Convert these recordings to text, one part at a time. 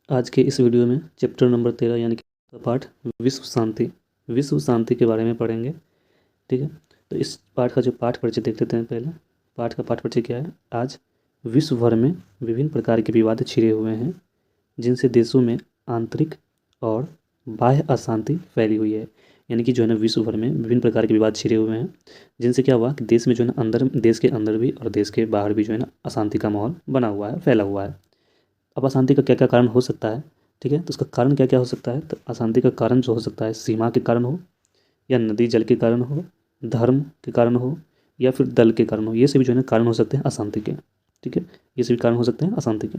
आज के इस वीडियो में चैप्टर नंबर 13 यानी कि पाठ विश्व शांति के बारे में पढ़ेंगे। ठीक है, तो इस पाठ का जो पाठ परिचय देख लेते हैं। पहले पाठ का पाठ परिचय क्या है। आज विश्व भर में विभिन्न प्रकार के विवाद छिड़े हुए हैं, जिनसे देशों में आंतरिक और बाह्य अशांति फैली हुई है। यानी कि जो है ना, विश्व भर में विभिन्न प्रकार के विवाद छिड़े हुए हैं, जिनसे क्या हुआ कि देश में जो है ना, देश के अंदर भी और देश के बाहर भी जो है ना, अशांति का माहौल बना हुआ है, फैला हुआ है। अब अशांति का क्या क्या कारण हो सकता है। ठीक है, तो उसका कारण क्या क्या हो सकता है। तो अशांति का कारण जो हो सकता है, सीमा के कारण हो, या नदी जल के कारण हो, धर्म के कारण हो, या फिर दल के कारण हो। ये सभी जो है ना, कारण हो सकते हैं अशांति के। ठीक है, ये सभी कारण हो सकते हैं अशांति के।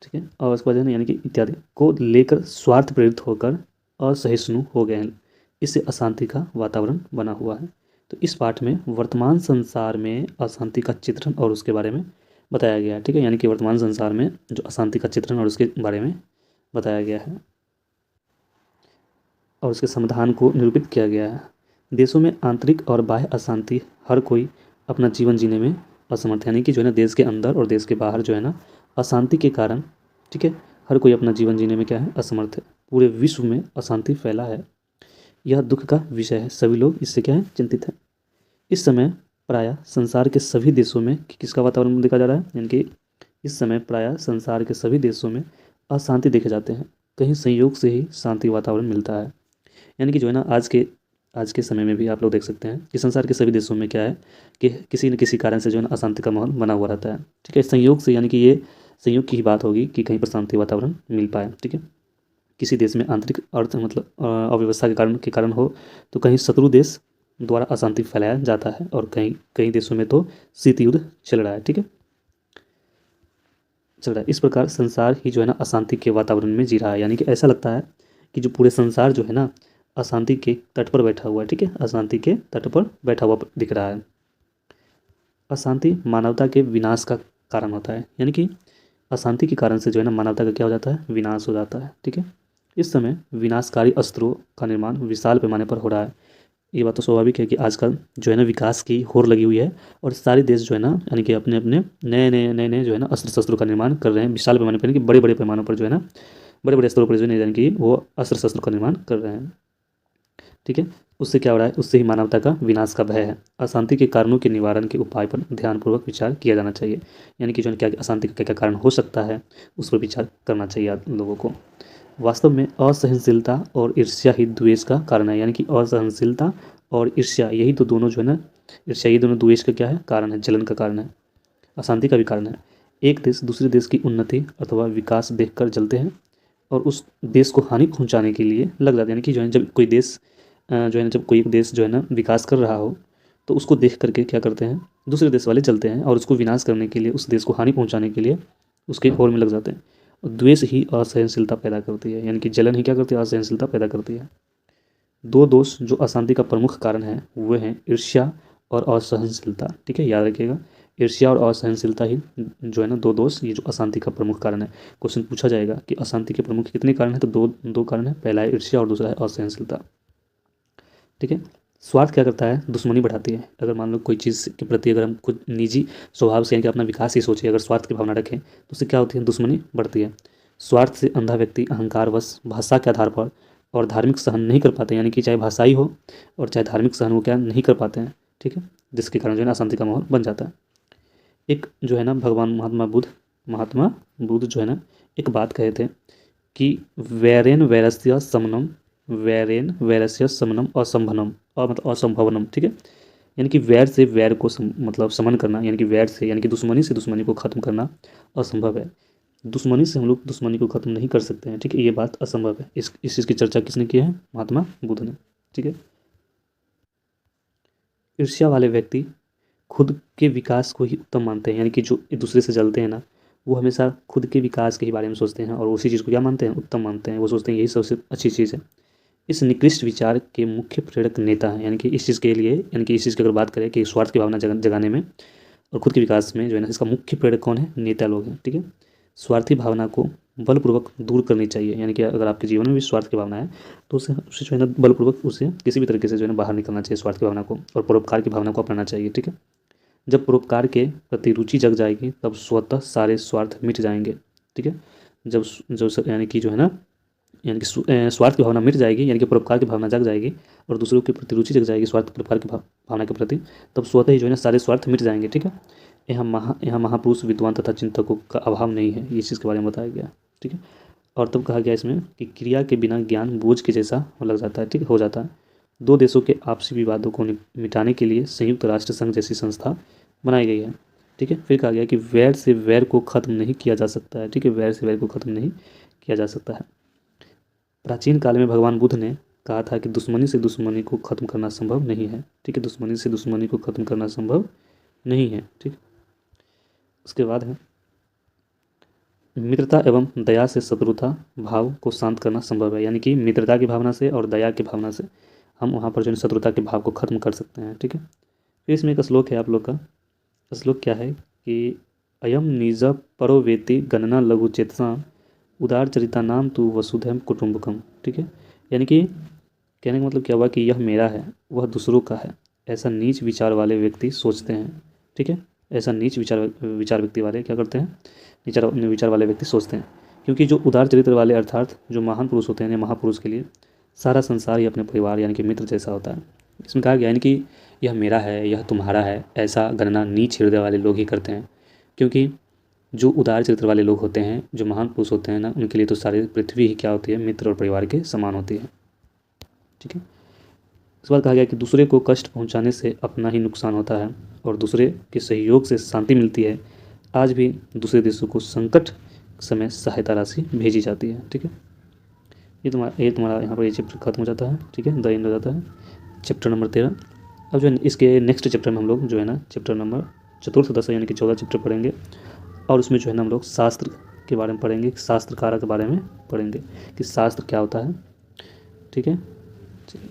ठीक है, और उसके बाद है ना, यानी कि इत्यादि को लेकर स्वार्थ प्रेरित होकर असहिष्णु हो गए हैं। इससे अशांति का वातावरण बना हुआ है। तो इस पाठ में वर्तमान संसार में अशांति का चित्रण और उसके बारे में बताया गया है। ठीक है, यानी कि वर्तमान संसार में जो अशांति का चित्रण और उसके बारे में बताया गया है और उसके समाधान को निरूपित किया गया है। देशों में आंतरिक और बाह्य अशांति, हर कोई अपना जीवन जीने में असमर्थ, यानी कि जो है ना, देश के अंदर और देश के बाहर जो है ना, अशांति के कारण, ठीक है, हर कोई अपना जीवन जीने में क्या है, असमर्थ है। पूरे विश्व में अशांति फैला है। यह दुख का विषय है। सभी लोग इससे क्या है, चिंतित हैं। इस समय प्रायः संसार के सभी देशों में किसका वातावरण देखा जा रहा है, यानी कि इस समय प्रायः संसार के सभी देशों में अशांति देखे जाते हैं। कहीं संयोग से ही शांति वातावरण मिलता है। यानी कि जो है ना, आज के समय में भी आप लोग देख सकते हैं कि संसार के सभी देशों में क्या है कि किसी न किसी कारण से जो है ना, अशांति का माहौल बना हुआ रहता है। ठीक है, संयोग से, यानी कि ये संयोग की ही बात होगी कि कहीं पर शांति वातावरण मिल पाए। ठीक है, किसी देश में आंतरिक अर्थ मतलब अव्यवस्था के कारण हो, तो कहीं शत्रु देश द्वारा अशांति फैलाया जाता है, और कहीं कई देशों में तो शीत युद्ध चल रहा है। ठीक है, चल रहा है। इस प्रकार संसार ही जो है ना, अशांति के वातावरण में जी रहा है। यानी कि ऐसा लगता है कि जो पूरे संसार जो है ना, अशांति के तट पर बैठा हुआ है। ठीक है, अशांति के तट पर बैठा हुआ दिख रहा है। अशांति मानवता के विनाश का कारण होता है। यानी कि अशांति के कारण से जो है ना, मानवता का क्या हो जाता है, विनाश हो जाता है। ठीक है, इस समय विनाशकारी अस्त्रों का निर्माण विशाल पैमाने पर हो रहा है। ये बात तो स्वाभाविक है कि आजकल जो है ना, विकास की होड़ लगी हुई है, और सारे देश जो है ना, यानी कि अपने अपने नए नए जो है ना, अस्त्र शस्त्रों का निर्माण कर रहे हैं विशाल पैमाने पर, यानी कि बड़े बड़े पैमानों पर जो है ना, बड़े बड़े स्तरों पर जो है, यानी कि वो अस्त्र शस्त्रों का निर्माण कर रहे हैं। ठीक है, उससे क्या हो रहा है, उससे ही मानवता का विनाश का भय है। अशांति के कारणों के निवारण के उपाय पर ध्यानपूर्वक विचार किया जाना चाहिए। यानी कि जो है क्या अशांति का क्या क्या कारण हो सकता है, उस पर विचार करना चाहिए आप लोगों को। वास्तव में असहनशीलता और ईर्ष्या ही द्वेष का कारण है। यानी कि असहनशीलता और ईर्ष्या, यही तो दोनों जो है ना, ईर्ष्या, ये दोनों द्वेष का क्या है, कारण है, जलन का कारण है, अशांति का भी कारण है। एक देश दूसरे देश की उन्नति अथवा विकास देखकर जलते हैं और उस देश को हानि पहुंचाने के लिए लग जाते हैं। यानी कि जो है, जब कोई देश जो है ना, जब कोई एक देश जो है ना, विकास कर रहा हो, तो उसको देख करके क्या करते हैं, दूसरे देश वाले जलते हैं और उसको विनाश करने के लिए, उस देश को हानि पहुंचाने के लिए उसके होड़ में लग जाते हैं। और द्वेष ही असहनशीलता पैदा करती है। यानी कि जलन ही क्या करती है, असहनशीलता पैदा करती है। दो दोष जो अशांति का प्रमुख कारण है, वे हैं ईर्ष्या और असहनशीलता। ठीक है, याद रखिएगा, ईर्ष्या और असहनशीलता ही जो है ना, दो दोष, ये जो अशांति का प्रमुख कारण है। क्वेश्चन पूछा जाएगा कि अशांति के प्रमुख कितने कारण हैं, तो दो दो कारण है। पहला है ईर्ष्या और दूसरा है असहनशीलता। ठीक है, स्वार्थ क्या करता है, दुश्मनी बढ़ाती है। अगर मान लो कोई चीज़ के प्रति अगर हम कुछ निजी स्वभाव से, यानी कि अपना विकास ही सोचे, अगर स्वार्थ की भावना रखें, तो उससे क्या होती है, दुश्मनी बढ़ती है। स्वार्थ से अंधा व्यक्ति अहंकारवश भाषा के आधार पर और धार्मिक सहन नहीं कर पाते, यानी कि चाहे भाषाई हो और चाहे धार्मिक सहन वो क्या नहीं कर पाते हैं। ठीक है, जिसके कारण जो है ना, अशांति का माहौल बन जाता है। एक जो है ना, भगवान महात्मा बुद्ध जो है ना, एक बात कहे थे कि वैरेन वैरस्य समनम असंभनम, और मतलब असंभवनम। ठीक है, यानी कि वैर से वैर को मतलब समन करना, यानी कि वैर से, यानी कि दुश्मनी से दुश्मनी को खत्म करना असंभव है। दुश्मनी से हम लोग दुश्मनी को खत्म नहीं कर सकते हैं। ठीक है, ये बात असंभव है। इस चीज़ की चर्चा किसने की है, महात्मा बुद्ध ने। ठीक है, ईर्ष्या वाले व्यक्ति खुद के विकास को ही उत्तम मानते हैं। यानी कि जो एक दूसरे से जलते हैं ना, वो हमेशा खुद के विकास के ही बारे में सोचते हैं और उसी चीज़ को क्या मानते हैं, उत्तम मानते हैं। वो सोचते हैं यही सबसे अच्छी चीज़ है। इस निकृष्ट विचार के मुख्य प्रेरक नेता हैं। यानी कि इस चीज़ के लिए, यानी कि इस चीज़ की अगर बात करें कि स्वार्थ की भावना जगाने में और खुद के विकास में जो है ना, इसका मुख्य प्रेरक कौन है, नेता लोग हैं। ठीक है, स्वार्थी भावना को बलपूर्वक दूर करनी चाहिए। यानी कि अगर आपके जीवन में भी स्वार्थ की भावना है, तो उसे जो है ना, बलपूर्वक उसे किसी भी तरीके से जो है ना, बाहर निकलना चाहिए स्वार्थ की भावना को, और परोपकार की भावना को अपनाना चाहिए। ठीक है, जब परोपकार के प्रति रुचि जग जाएगी, तब स्वतः सारे स्वार्थ मिट जाएंगे। ठीक है। जब यानी कि जो है ना, यानी कि स्वार्थ की भावना मिट जाएगी, यानी कि परोपकार की भावना जग जाएगी और दूसरों के प्रति रुचि जग जाएगी स्वार्थ परोपकार की भावना के प्रति, तब स्वतः ही जो है ना सारे स्वार्थ मिट जाएंगे। ठीक है। यहाँ महापुरुष विद्वान तथा चिंतकों का अभाव नहीं है, ये चीज़ के बारे में बताया गया। ठीक है। और तब कहा गया इसमें कि क्रिया के बिना ज्ञान बोझ के जैसा लग जाता है। ठीक है, हो जाता है। दो देशों के आपसी विवादों को मिटाने के लिए संयुक्त राष्ट्र संघ जैसी संस्था बनाई गई है। ठीक है। फिर कहा गया कि वैर से वैर को खत्म नहीं किया जा सकता है। ठीक है, वैर से वैर को खत्म नहीं किया जा सकता है। प्राचीन काल में भगवान बुद्ध ने कहा था कि दुश्मनी से दुश्मनी को खत्म करना संभव नहीं है। ठीक है, दुश्मनी से दुश्मनी को खत्म करना संभव नहीं है। ठीक। उसके बाद है मित्रता एवं दया से शत्रुता भाव को शांत करना संभव है, यानी कि मित्रता की भावना से और दया की भावना से हम वहाँ पर जो है शत्रुता के भाव को खत्म कर सकते हैं। ठीक है। फिर इसमें एक श्लोक है आप लोग का। श्लोक क्या है कि अयम निज परो वेति गणना लघु चेतसा उदार चरिता नाम तू वसुधैव कुटुंबकम। ठीक है, यानी कि कहने का मतलब क्या हुआ कि यह मेरा है, वह दूसरों का है, ऐसा नीच विचार वाले व्यक्ति सोचते हैं। ठीक है, ऐसा नीच विचार व्यक्ति वाले क्या करते हैं, नीचा विचार वाले व्यक्ति सोचते हैं। क्योंकि जो उदार चरित्र वाले अर्थात जो महान पुरुष होते हैं या महापुरुष के लिए सारा संसार ही अपने परिवार यानी कि मित्र जैसा होता है। इसमें कहा गया यानी कि यह मेरा है, यह तुम्हारा है, ऐसा गणना नीच हृदय वाले लोग ही करते हैं। क्योंकि जो उदार चरित्र वाले लोग होते हैं, जो महान पुरुष होते हैं ना, उनके लिए तो सारी पृथ्वी ही क्या होती है, मित्र और परिवार के समान होती है। ठीक है। इस बार कहा गया कि दूसरे को कष्ट पहुंचाने से अपना ही नुकसान होता है और दूसरे के सहयोग से शांति मिलती है। आज भी दूसरे देशों को संकट समय सहायता राशि भेजी जाती है। ठीक है, ये तुम्हारा यहाँ पर ये चैप्टर खत्म हो जाता है। ठीक है, द एंड हो जाता है चैप्टर नंबर 13। अब जो है इसके नेक्स्ट चैप्टर में हम लोग जो है ना चैप्टर नंबर चतुर्थ दशा यानी कि 14 चैप्टर पढ़ेंगे और उसमें जो है ना हम लोग शास्त्र के बारे में पढ़ेंगे, शास्त्रकारा के बारे में पढ़ेंगे कि शास्त्र क्या होता है। ठीक है, चलिए।